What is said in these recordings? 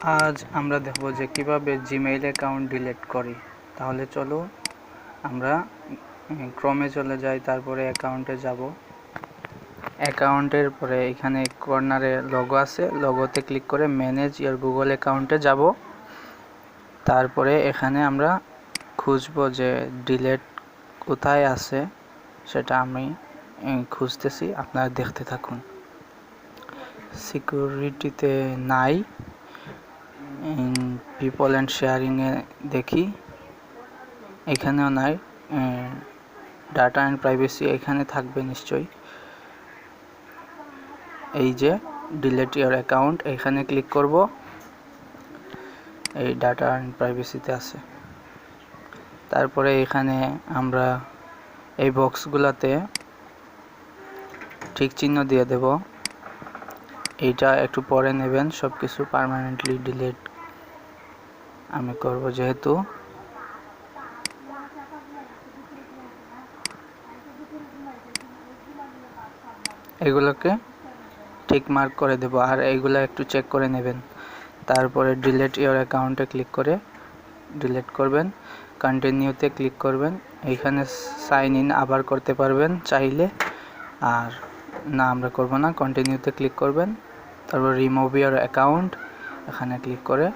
আজ আমরা দেখব যে কিভাবে জিমেইল অ্যাকাউন্ট ডিলিট করি। তাহলে চলো আমরা ক্রমে চলে যাই, তারপরে অ্যাকাউন্টে যাব। অ্যাকাউন্টের পরে এখানে কর্নারে লোগো আছে, লোগোতে ক্লিক করে ম্যানেজ ইওর গুগল অ্যাকাউন্টে যাব। তারপরে এখানে আমরা খুঁজব যে ডিলিট কোথায় আছে, সেটা আমি খুঁজতেছি, আপনারা দেখতে থাকুন। সিকিউরিটিতে নাই, পিপল অ্যান্ড শেয়ারিংয়ে দেখি, এখানেও নাই। ডাটা অ্যান্ড প্রাইভেসি এখানে থাকবে নিশ্চয়ই। এই যে ডিলিট ইওর অ্যাকাউন্ট, এখানে ক্লিক করব। এই ডাটা অ্যান্ড প্রাইভেসিতে আছে। তারপরে এখানে আমরা এই বক্সগুলোতে ঠিক চিহ্ন দিয়ে দেব। এইটা একটু পরে নেবেন, সব কিছু পার্মানেন্টলি ডিলিট আমি করব যেহেতু। এগুলোকে ঠিক মার্ক করে দেব, আর এইগুলো একটু চেক করে নেবেন। তারপরে ডিলিট ইওর অ্যাকাউন্টে ক্লিক করে ডিলিট করবেন, কন্টিনিউতে ক্লিক করবেন। এইখানে সাইন ইন আবার করতে পারবেন চাইলে, আর না আমরা করব না। কন্টিনিউতে ক্লিক করবেন, তারপর রিমুভ ইওর অ্যাকাউন্ট এখানে ক্লিক করে।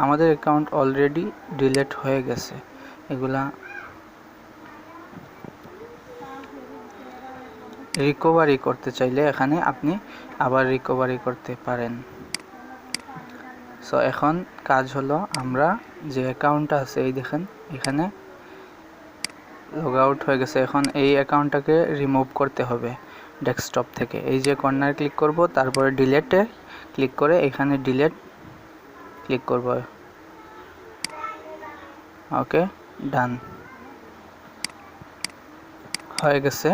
আমাদের অ্যাকাউন্ট অলরেডি ডিলিট হয়ে গেছে। এগুলা রিকভারি করতে চাইলে এখানে আপনি আবার রিকভারি করতে পারেন। সো এখন কাজ হলো, আমরা যে অ্যাকাউন্টটা আছে এই দেখেন এখানে লগ আউট হয়ে গেছে। এখন এই অ্যাকাউন্টটাকে রিমুভ করতে হবে ডেস্কটপ থেকে। এই যে কর্নার ক্লিক করব, তারপরে ডিলিটে ক্লিক করে এখানে ডিলিট ক্লিক করব। ওকে, ডান হয়ে গেছে।